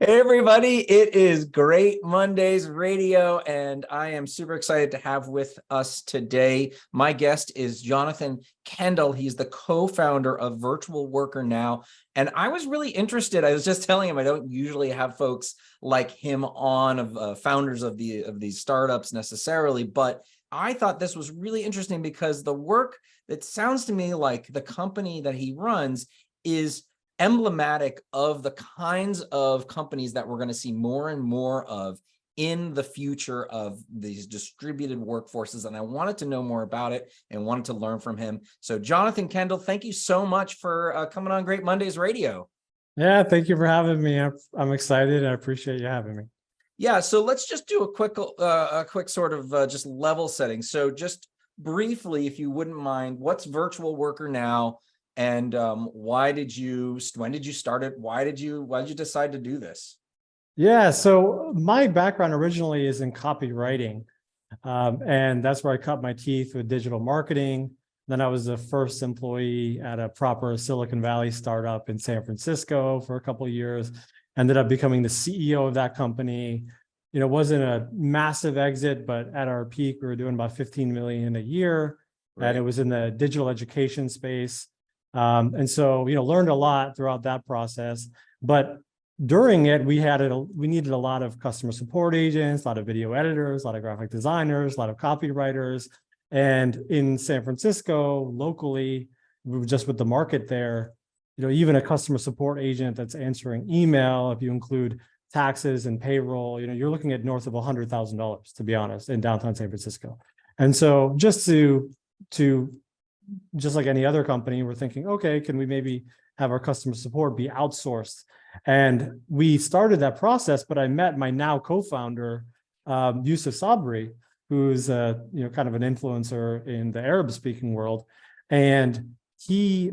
Hey everybody, it is Great Mondays Radio, and I am super excited to have with us today. My guest is Jonathon Kendall. He's the co-founder of Virtual Worker Now, and I was really interested. I was just telling him I don't usually have folks like him on, of founders of these startups necessarily, but I thought this was really interesting because the work that sounds to me like the company that he runs is emblematic of the kinds of companies that we're going to see more and more of in the future of these distributed workforces. And I wanted to know more about it and wanted to learn from him. So Jonathon Kendall, thank you so much for coming on Great Mondays Radio. Yeah, thank you for having me. I'm excited. I appreciate you having me. Yeah, so let's just do a quick sort of just level setting. So just briefly, if you wouldn't mind, what's Virtual Worker Now? And when did you start it? Why did you decide to do this? Yeah, so my background originally is in copywriting, and that's where I cut my teeth with digital marketing. Then I was the first employee at a proper Silicon Valley startup in San Francisco for a couple of years. Ended up becoming the CEO of that company. You know, it wasn't a massive exit, but at our peak, we were doing about 15 million a year, right. And it was in the digital education space. And so, learned a lot throughout that process, but during it, we needed a lot of customer support agents, a lot of video editors, a lot of graphic designers, a lot of copywriters. And in San Francisco, locally, just with the market there, even a customer support agent that's answering email, if you include taxes and payroll, you're looking at north of $100,000, to be honest, in downtown San Francisco. And so just like any other company, we're thinking, okay, can we maybe have our customer support be outsourced? And we started that process, but I met my now co-founder, Yusuf Sabri, who's kind of an influencer in the Arab-speaking world. And he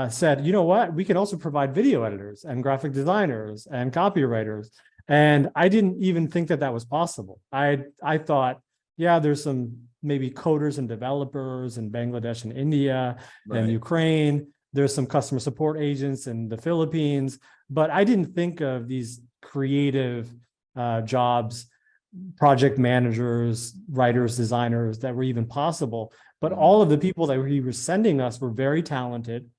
said, you know what, we can also provide video editors and graphic designers and copywriters. And I didn't even think that was possible. I thought, yeah, there's some maybe coders and developers in Bangladesh and India and Ukraine. There's some customer support agents in the Philippines, but I didn't think of these creative jobs, project managers, writers, designers that were even possible. But all of the people that he was sending us were very talented.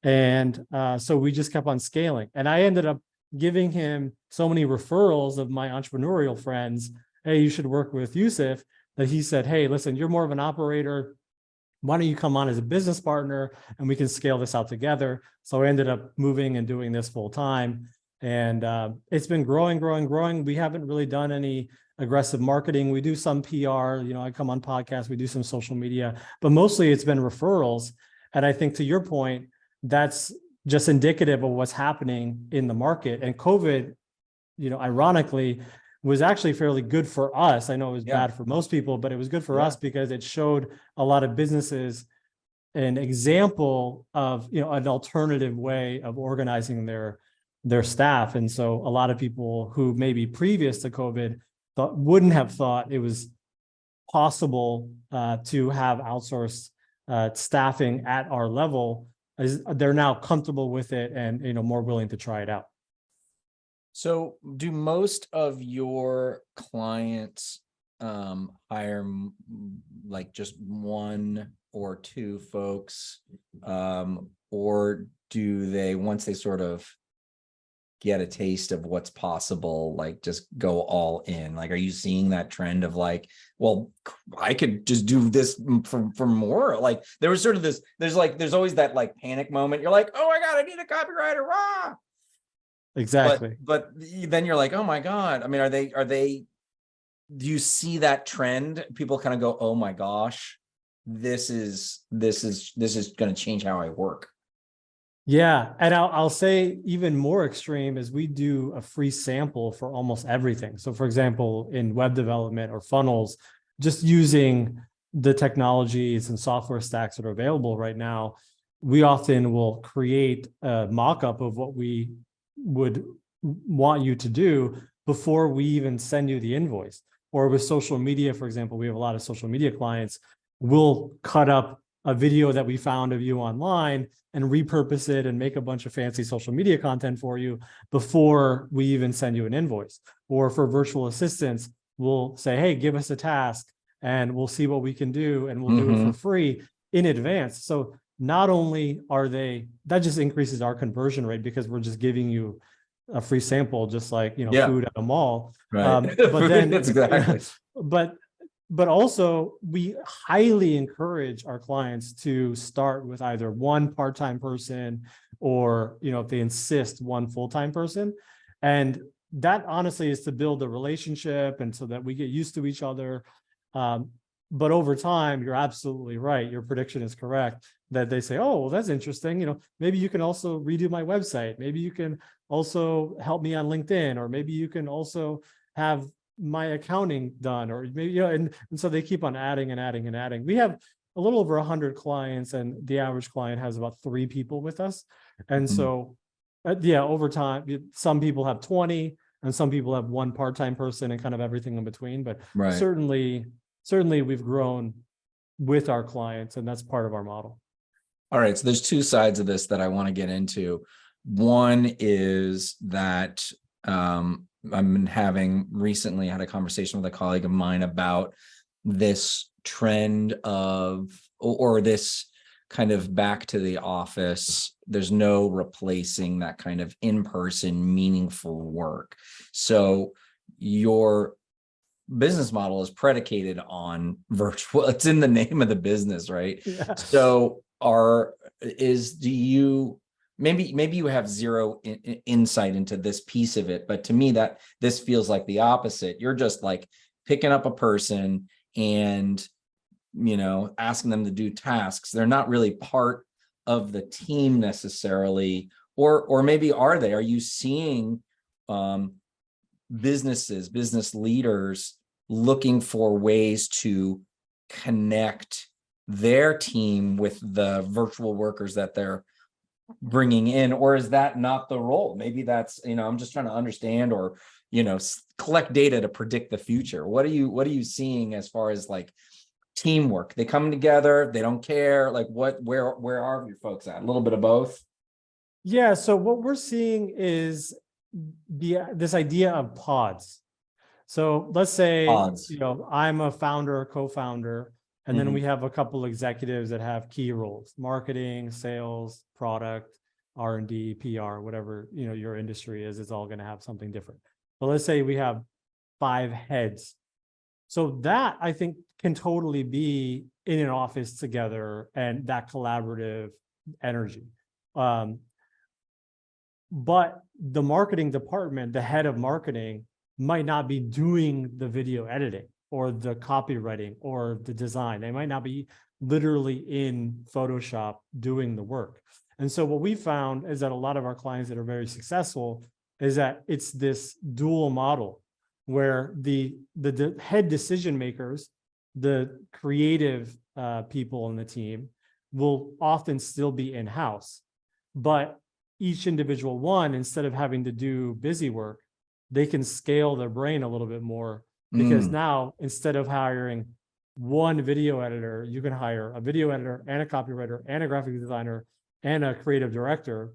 And so we just kept on scaling. And I ended up giving him so many referrals of my entrepreneurial friends. Hey, you should work with Yusuf. That he said, hey, listen, you're more of an operator. Why don't you come on as a business partner and we can scale this out together? So I ended up moving and doing this full time. And it's been growing. We haven't really done any aggressive marketing. We do some PR, I come on podcasts, we do some social media, but mostly it's been referrals. And I think to your point, that's just indicative of what's happening in the market. And COVID, ironically, was actually fairly good for us. I know it was bad for most people, but it was good for us because it showed a lot of businesses an example of, an alternative way of organizing their staff. And so a lot of people who maybe previous to COVID wouldn't have thought it was possible to have outsourced staffing at our level, they're now comfortable with it and, more willing to try it out. So do most of your clients hire like just one or two folks, or do they, once they sort of get a taste of what's possible, like just go all in? Like, are you seeing that trend of like, well, I could just do this for more? Like there was sort of this, there's always that like panic moment. You're like, oh my God, I need a copywriter. Rah! Exactly. But then you're like, oh my God. I mean, are they, do you see that trend? People kind of go, oh my gosh, this is going to change how I work. Yeah. And I'll say even more extreme is we do a free sample for almost everything. So for example, in web development or funnels, just using the technologies and software stacks that are available right now, we often will create a mock-up of what we would want you to do before we even send you the invoice. Or with social media, for example, we have a lot of social media clients. We'll cut up a video that we found of you online and repurpose it and make a bunch of fancy social media content for you before we even send you an invoice. Or for virtual assistants, we'll say, hey, give us a task and we'll see what we can do, and we'll do it for free in advance. So not only are they, that just increases our conversion rate because we're just giving you a free sample, just like, food at a mall. Right. But then, That's exactly. but also we highly encourage our clients to start with either one part-time person or, if they insist, one full-time person. And that honestly is to build a relationship and so that we get used to each other. But over time, you're absolutely right. Your prediction is correct that they say, oh, well, that's interesting. Maybe you can also redo my website. Maybe you can also help me on LinkedIn, or maybe you can also have my accounting done, or maybe, and so they keep on adding and adding and adding. We have a little over 100 clients, and the average client has about 3 people with us. And so, over time, some people have 20 and some people have one part-time person and kind of everything in between. But certainly we've grown with our clients, and that's part of our model. All right. So there's 2 sides of this that I want to get into. One is that recently had a conversation with a colleague of mine about this trend of, or this kind of back to the office. There's no replacing that kind of in-person meaningful work. So your business model is predicated on virtual. It's in the name of the business, right? Yeah. So maybe you have zero insight into this piece of it, but to me that this feels like the opposite. You're just like picking up a person and asking them to do tasks. They're not really part of the team necessarily, or maybe are they? Are you seeing business leaders looking for ways to connect their team with the virtual workers that they're bringing in, or is that not the role? Maybe that's, I'm just trying to understand, or collect data to predict the future. What are you seeing as far as like teamwork? They come together, they don't care, like where are your folks at? A little bit of both. Yeah, so what we're seeing is this idea of pods. So let's say Pods. I'm a founder or co-founder, and then we have a couple executives that have key roles: marketing, sales, product, R&D, PR, whatever your industry is. It's all going to have something different. But let's say we have 5 heads. So that, I think, can totally be in an office together and that collaborative energy. But the marketing department, the head of marketing, might not be doing the video editing or the copywriting or the design. They might not be literally in Photoshop doing the work. And so what we found is that a lot of our clients that are very successful is that it's this dual model where the head decision makers, the creative people in the team, will often still be in-house. But each individual one, instead of having to do busy work, they can scale their brain a little bit more, because now instead of hiring one video editor, you can hire a video editor and a copywriter and a graphic designer and a creative director,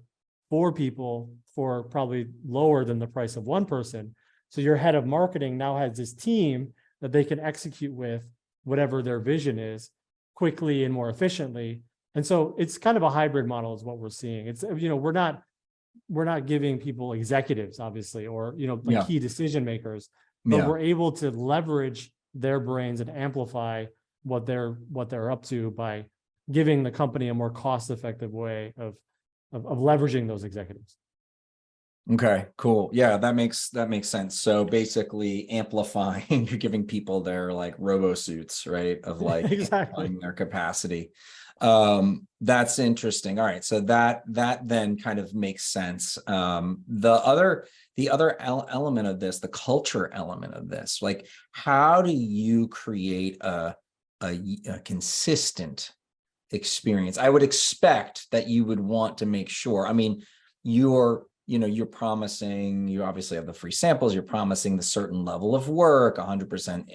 4 people for probably lower than the price of one person. So your head of marketing now has this team that they can execute with whatever their vision is quickly and more efficiently. And so it's kind of a hybrid model is what we're seeing. It's, we're not giving people executives, obviously, or, key decision makers, but we're able to leverage their brains and amplify what they're up to by giving the company a more cost-effective way of leveraging those executives. Okay, cool. Yeah, that makes sense. So basically amplifying, you're giving people their like robo suits, right? Of like exactly their capacity. That's interesting. All right. So that then kind of makes sense. The other element of this, the culture element of this, like how do you create a consistent experience? I would expect that you would want to make sure, I mean, you're promising, you obviously have the free samples, you're promising the certain level of work, 100%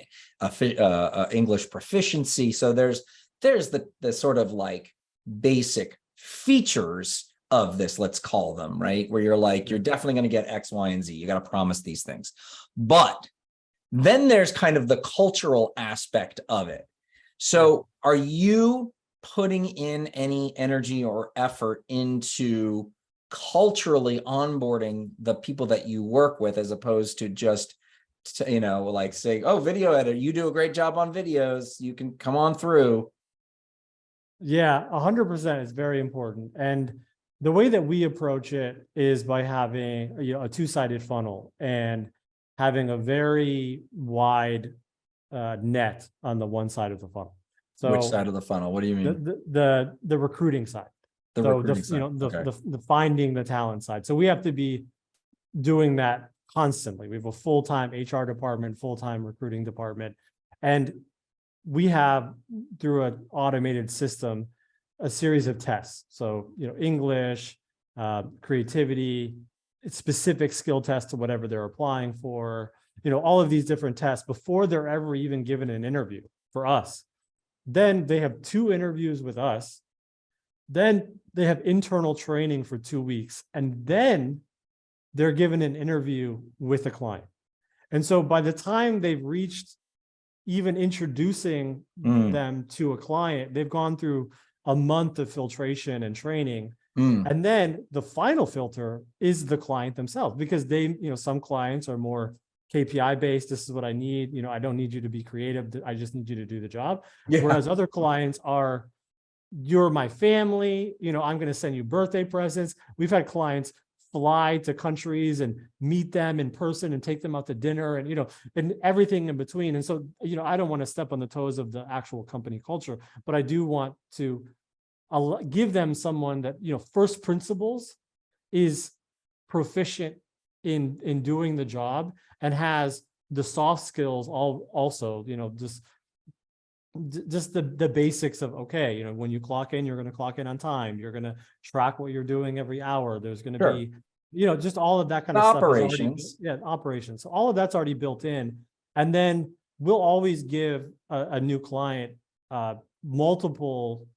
English proficiency. So there's there's the sort of like basic features of this, let's call them, right? Where you're like, you're definitely going to get X, Y, and Z. You got to promise these things. But then there's kind of the cultural aspect of it. So are you putting in any energy or effort into culturally onboarding the people that you work with, as opposed to just, like saying, oh, video editor, you do a great job on videos, you can come on through? Yeah, 100% is very important. And the way that we approach it is by having, a two-sided funnel and having a very wide net on the one side of the funnel. So which side of the funnel? What do you mean? the recruiting side. The So recruiting side. Okay. the finding the talent side. So we have to be doing that constantly. We have a full-time HR department, full-time recruiting department, and we have, through an automated system, a series of tests. So, English, creativity, specific skill tests to whatever they're applying for, all of these different tests before they're ever even given an interview for us. Then they have 2 interviews with us. Then they have internal training for 2 weeks. And then they're given an interview with a client. And so by the time they've reached even introducing them to a client, they've gone through a month of filtration and training. And then the final filter is the client themselves, because they, some clients are more KPI based. This is what I need. I don't need you to be creative. I just need you to do the job. Yeah. Whereas other clients are, you're my family. I'm going to send you birthday presents. We've had clients fly to countries and meet them in person and take them out to dinner and, and everything in between. And so, I don't want to step on the toes of the actual company culture, but I do want to give them someone that, first principles, is proficient in doing the job and has the soft skills also, just the basics of, okay, when you clock in, you're going to clock in on time. You're going to track what you're doing every hour. There's going to be, just all of that kind of stuff. Operations. Operations. So all of that's already built in. And then we'll always give a new client multiple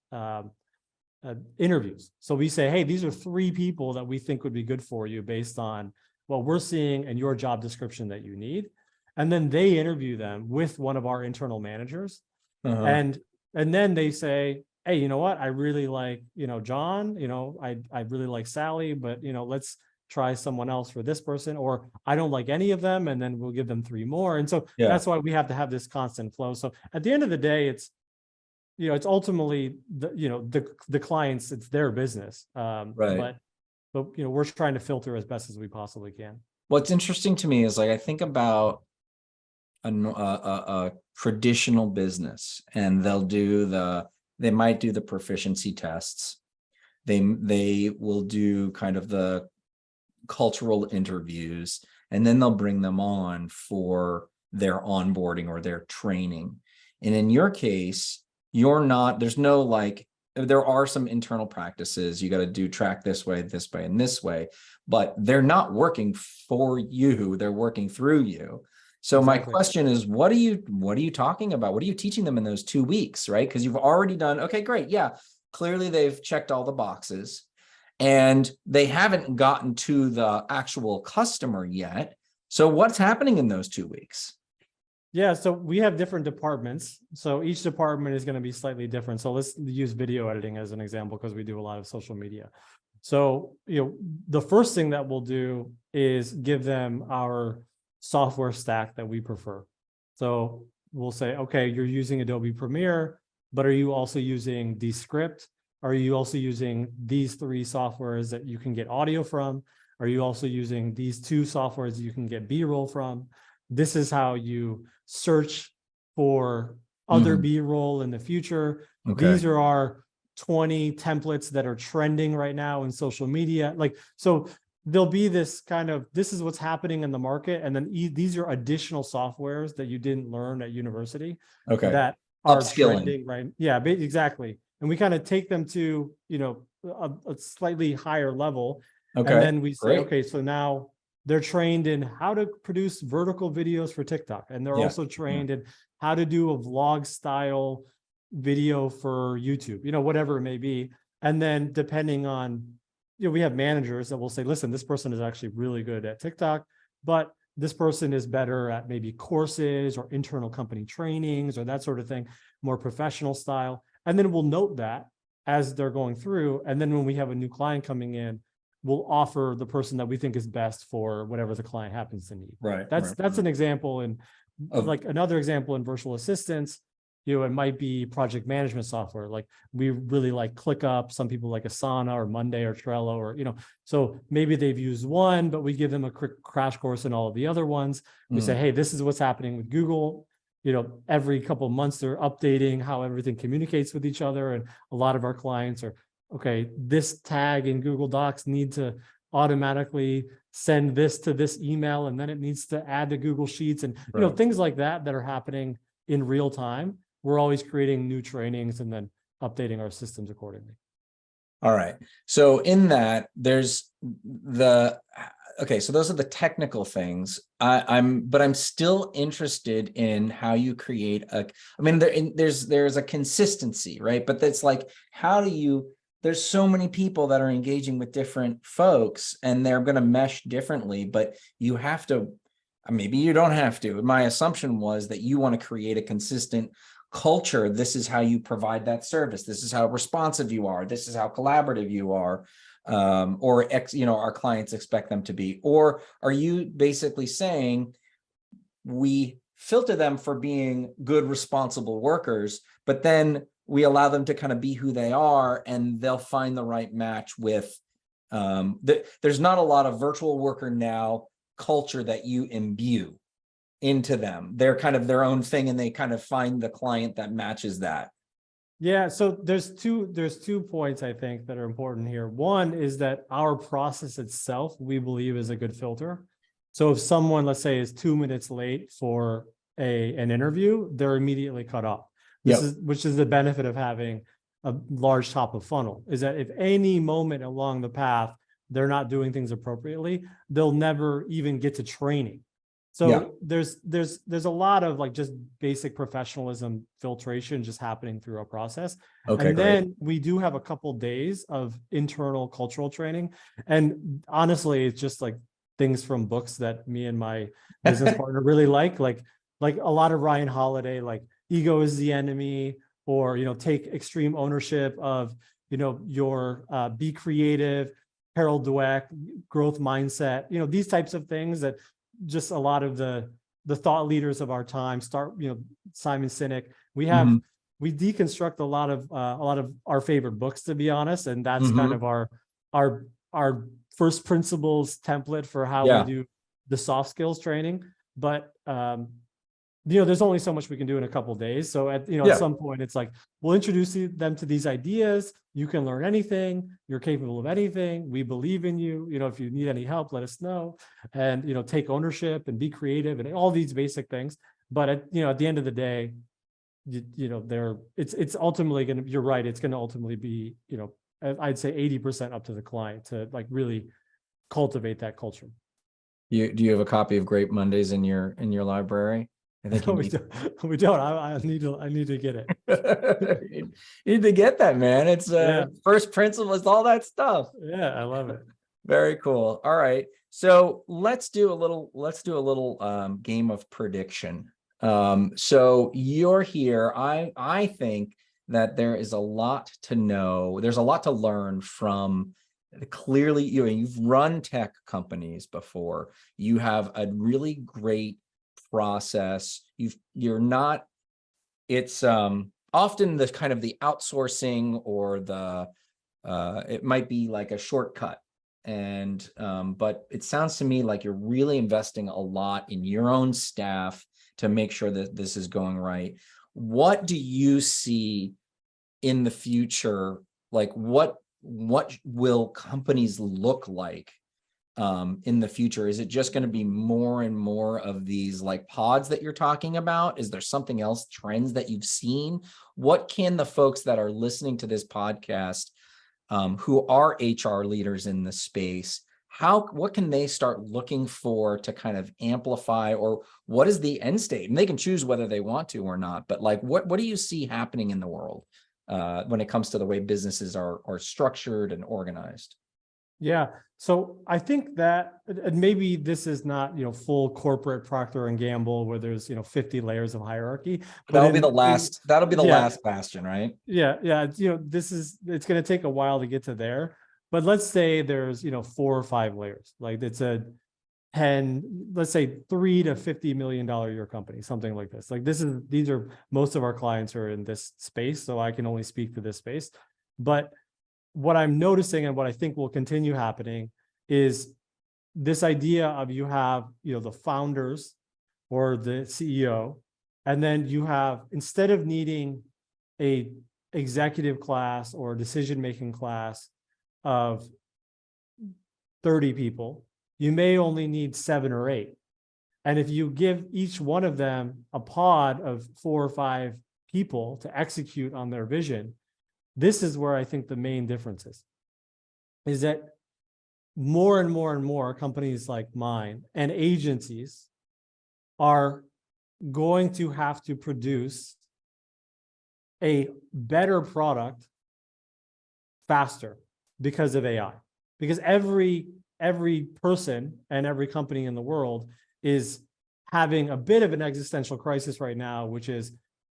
interviews. So we say, hey, these are 3 people that we think would be good for you based on what we're seeing and your job description that you need. And then they interview them with one of our internal managers. And then they say, hey, you know what? I really like, John, I really like Sally, but, let's try someone else for this person, or I don't like any of them. And then we'll give them 3 more. And so that's why we have to have this constant flow. So at the end of the day, it's, it's ultimately the clients, it's their business. Right. But we're trying to filter as best as we possibly can. What's interesting to me is, like, I think about a traditional business, and they might do the proficiency tests. They will do kind of the cultural interviews, and then they'll bring them on for their onboarding or their training. And in your case, there's no, like, there are some internal practices. You got to track this way, and this way, but they're not working for you. They're working through you. So exactly. My question is, what are you talking about? What are you teaching them in those 2 weeks, right? Because you've already done, okay, great. Yeah, clearly they've checked all the boxes and they haven't gotten to the actual customer yet. So what's happening in those 2 weeks? Yeah, so we have different departments. So each department is going to be slightly different. So let's use video editing as an example, because we do a lot of social media. So, the first thing that we'll do is give them our software stack that we prefer. So we'll say, okay, you're using Adobe Premiere, but are you also using Descript? Are you also using these 3 softwares that you can get audio from? Are you also using these 2 softwares that you can get B-roll from? This is how you search for other B-roll in the future. Okay. These are our 20 templates that are trending right now in social media. So there'll be this kind of, this is what's happening in the market. And then these are additional softwares that you didn't learn at university. Okay. That are trending, right? Yeah, exactly. And we kind of take them to, a slightly higher level. Okay. And then we say, great. Okay, so now they're trained in how to produce vertical videos for TikTok. And they're also trained in how to do a vlog style video for YouTube, whatever it may be. And then depending on, we have managers that will say, listen, this person is actually really good at TikTok, but this person is better at maybe courses or internal company trainings or that sort of thing, more professional style. And then we'll note that as they're going through. And then when we have a new client coming in, we'll offer the person that we think is best for whatever the client happens to need. Right. That's an example. And like another example in virtual assistants, it might be project management software. Like we really like ClickUp. Some people like Asana or Monday or Trello or, so maybe they've used one, but we give them a quick crash course in all of the other ones. We say, hey, this is what's happening with Google. Every couple of months they're updating how everything communicates with each other. And a lot of our clients are, okay, this tag in Google Docs need to automatically send this to this email, and then it needs to add to Google Sheets, and things like that are happening in real time. We're always creating new trainings and then updating our systems accordingly. All right. So in that, there's so those are the technical things. I'm still interested in how you create there's a consistency, right? But that's like, there's so many people that are engaging with different folks and they're going to mesh differently, but you have to, maybe you don't have to. My assumption was that you want to create a consistent culture. This is how you provide that service. This is how responsive you are. This is how collaborative you are. Our clients expect them to be. Or are you basically saying we filter them for being good, responsible workers, but then we allow them to kind of be who they are and they'll find the right match with, there's not a lot of virtual worker now culture that you imbue into them. They're kind of their own thing and they kind of find the client that matches that. Yeah, so there's two points I think that are important here. One is that our process itself, we believe, is a good filter. So if someone, let's say, is 2 minutes late for an interview, they're immediately cut off. Which is the benefit of having a large top of funnel, is that if any moment along the path they're not doing things appropriately, they'll never even get to training. So there's a lot of like just basic professionalism filtration just happening through our process. Okay, and then we do have a couple days of internal cultural training. And honestly, it's just like things from books that me and my business partner really like a lot of Ryan Holiday, like ego is the enemy, or, take extreme ownership of, your be creative, Carol Dweck, growth mindset, these types of things that just a lot of the thought leaders of our time start, Simon Sinek, we deconstruct a lot of our favorite books, to be honest. And that's kind of our first principles template for how we do the soft skills training. But, there's only so much we can do in a couple of days. So at some point it's like, we'll introduce them to these ideas. You can learn anything. You're capable of anything. We believe in you. If you need any help, let us know. And, take ownership and be creative and all these basic things. But at the end of the day, it's ultimately going to, you're right. It's going to ultimately be, I'd say 80% up to the client to like really cultivate that culture. Do you have a copy of Great Mondays in your library? I think no, we don't. I need to get it. You need to get that, man. It's first principles, all that stuff. Yeah, I love it. Very cool. All right. So let's do a little game of prediction. So you're here. I think that there is a lot to know. There's a lot to learn from. Clearly, you've run tech companies before. You have a really great process. It's often the kind of the outsourcing or it might be like a shortcut. And but it sounds to me like you're really investing a lot in your own staff to make sure that this is going right. What do you see in the future? Like what will companies look like in the future? Is it just going to be more and more of these like pods that you're talking about? Is there something else, trends that you've seen? What can the folks that are listening to this podcast who are HR leaders in the space what can they start looking for to kind of amplify, or what is the end state? And they can choose whether they want to or not, but like, what do you see happening in the world when it comes to the way businesses are structured and organized? Yeah. So I think that, and maybe this is not, full corporate Procter and Gamble where there's, 50 layers of hierarchy, but That'll be the yeah, last bastion, right? yeah. It's going to take a while to get to there, but let's say there's, 4 or 5 layers, like it's a 10, let's say $3 to $50 million a year company, something like this. Like these are, most of our clients are in this space, so I can only speak to this space. But what I'm noticing and what I think will continue happening is this idea of you have, the founders or the CEO, and then you have, instead of needing a executive class or decision-making class of 30 people, you may only need 7 or 8. And if you give each one of them a pod of 4 or 5 people to execute on their vision, this is where I think the main difference is that more and more and more companies like mine and agencies are going to have to produce a better product faster because of AI. Because every person and every company in the world is having a bit of an existential crisis right now, which is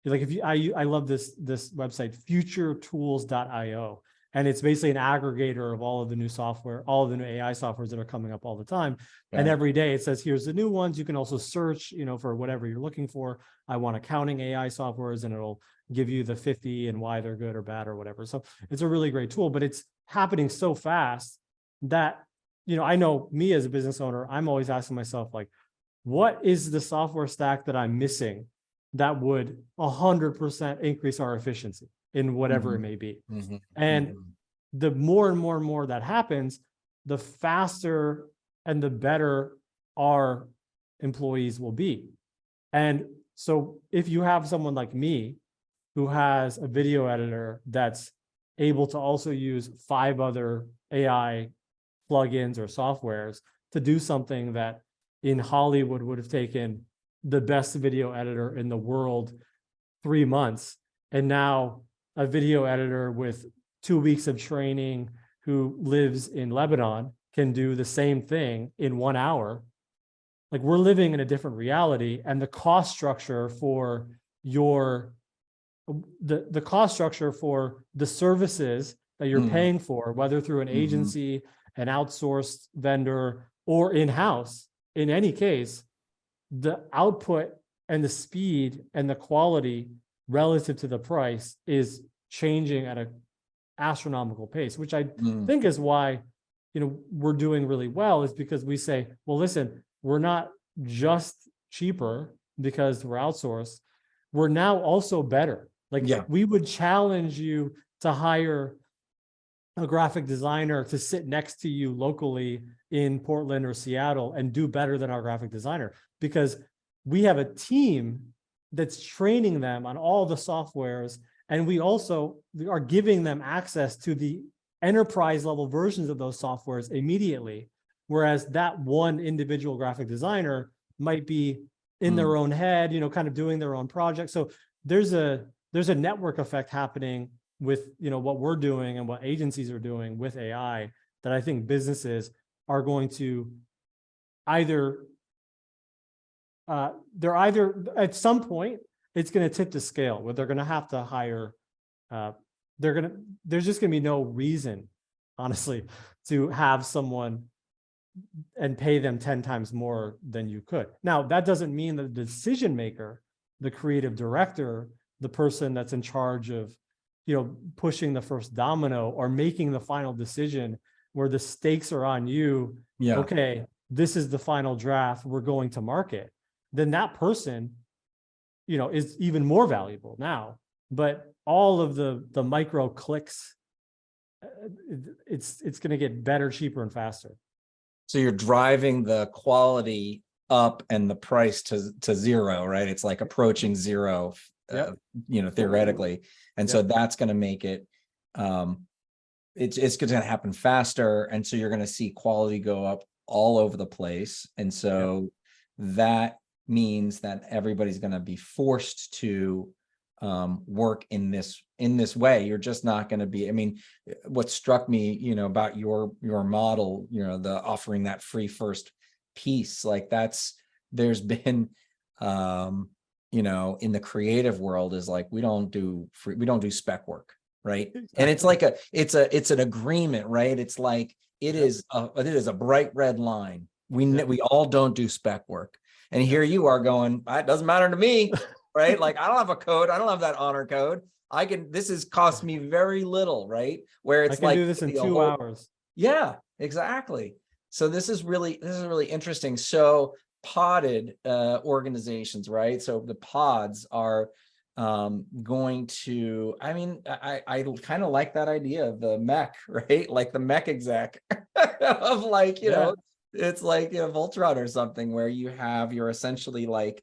like, I love this website, futuretools.io. And it's basically an aggregator of all of the new software, all of the new AI softwares that are coming up all the time. Yeah. And every day it says, here's the new ones. You can also search, for whatever you're looking for. I want accounting AI softwares, and it'll give you the 50 and why they're good or bad or whatever. So it's a really great tool, but it's happening so fast that, I know me as a business owner, I'm always asking myself, like, what is the software stack that I'm missing that would 100% increase our efficiency in whatever it may be? And the more and more and more that happens, the faster and the better our employees will be. And so if you have someone like me who has a video editor that's able to also use 5 other AI plugins or softwares to do something that in Hollywood would have taken the best video editor in the world 3 months, and now a video editor with 2 weeks of training who lives in Lebanon can do the same thing in 1 hour. Like, we're living in a different reality, and the cost structure for the cost structure for the services that you're paying for, whether through an agency, an outsourced vendor, or in-house, in any case, the output and the speed and the quality relative to the price is changing at an astronomical pace, which I think is why, we're doing really well, is because we say, well, listen, we're not just cheaper because we're outsourced. We're now also better. Like, we would challenge you to hire a graphic designer to sit next to you locally in Portland or Seattle and do better than our graphic designer, because we have a team that's training them on all the softwares, and we also are giving them access to the enterprise level versions of those softwares immediately, whereas that one individual graphic designer might be in their own head, kind of doing their own project. So there's a network effect happening with, what we're doing and what agencies are doing with AI, that I think businesses are going to either at some point, it's going to tip the scale where they're going to have to hire, there's just going to be no reason, honestly, to have someone and pay them 10 times more than you could. Now, that doesn't mean that the decision maker, the creative director, the person that's in charge of, pushing the first domino or making the final decision where the stakes are on you. Yeah. Okay, this is the final draft, we're going to market. Then that person, is even more valuable now. But all of the micro clicks, it's going to get better, cheaper, and faster. So you're driving the quality up and the price to zero, right? It's like approaching zero, theoretically. And so that's going to make it it's going to happen faster. And so you're going to see quality go up all over the place. And so that means that everybody's going to be forced to work in this way. You're just not going to be, I mean, what struck me, about your model, the offering that free first piece, like there's been, in the creative world is like, we don't do spec work. Right. Exactly. And it's like it's an agreement, right? It's like, it is a bright red line. We all don't do spec work. And here you are going, it doesn't matter to me, right? Like, I don't have a code. I don't have that honor code. This has cost me very little, right? Where it's I can do this in 2 hours. Yeah, exactly. So this is really interesting. So podded organizations, right? So the pods are going to, I mean, I kind of like that idea of the mech, right? Like the mech exec of like, it's like Voltron or something, where you're essentially like,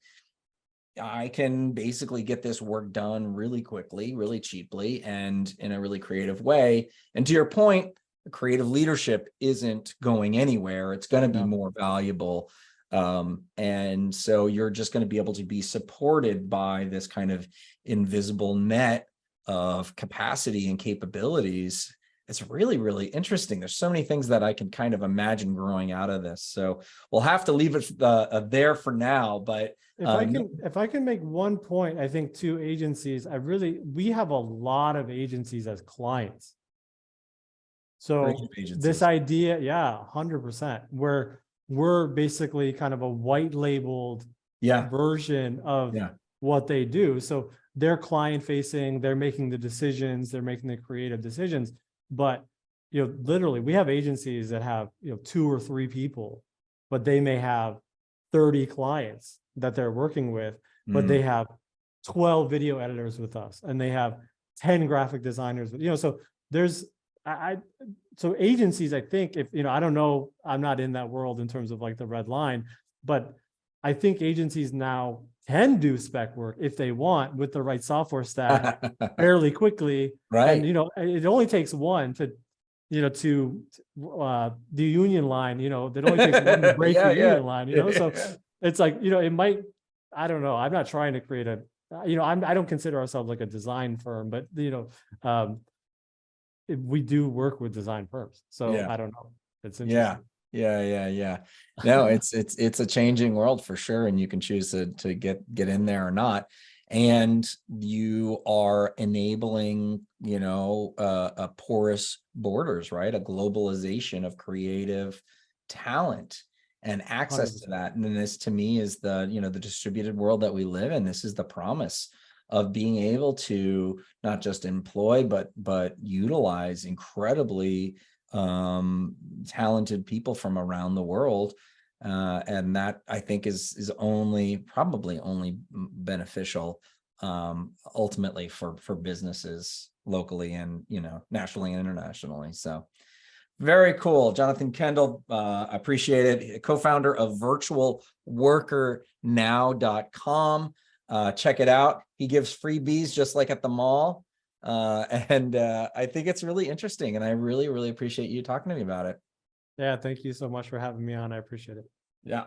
I can basically get this work done really quickly, really cheaply, and in a really creative way. And to your point, creative leadership isn't going anywhere. It's going to be more valuable. And so you're just going to be able to be supported by this kind of invisible net of capacity and capabilities. It's really, really interesting. There's so many things that I can kind of imagine growing out of this. So we'll have to leave it there for now. But if I can make one point, I think to agencies, we have a lot of agencies as clients. So this idea, 100%, where we're basically kind of a white labeled version of what they do. So they're client facing, they're making the decisions, they're making the creative decisions. But, literally we have agencies that have, 2 or 3 people, but they may have 30 clients that they're working with, but they have 12 video editors with us, and they have 10 graphic designers, so there's, so agencies, I think, if, I don't know, I'm not in that world in terms of like the red line, but I think agencies now can do spec work if they want with the right software stack fairly quickly. Right. And, it only takes one to, to the union line, that only takes one to break the union line, so it's like, it might, I don't know. I'm not trying to create I don't consider ourselves like a design firm, but, we do work with design firms. So I don't know. It's interesting. Yeah. No, it's a changing world for sure. And you can choose to get in there or not. And you are enabling, a porous borders, right? A globalization of creative talent and access 100%. to that. And then this, to me, is the distributed world that we live in. This is the promise of being able to not just employ, but utilize incredibly talented people from around the world. And that, I think, is probably only beneficial ultimately for businesses locally and, nationally and internationally. So very cool. Jonathon Kendall, appreciate it. Co-founder of virtualworkernow.com. Check it out. He gives freebies just like at the mall. And I think it's really interesting, and I really, really appreciate you talking to me about it. Yeah, thank you so much for having me on. I appreciate it. Yeah.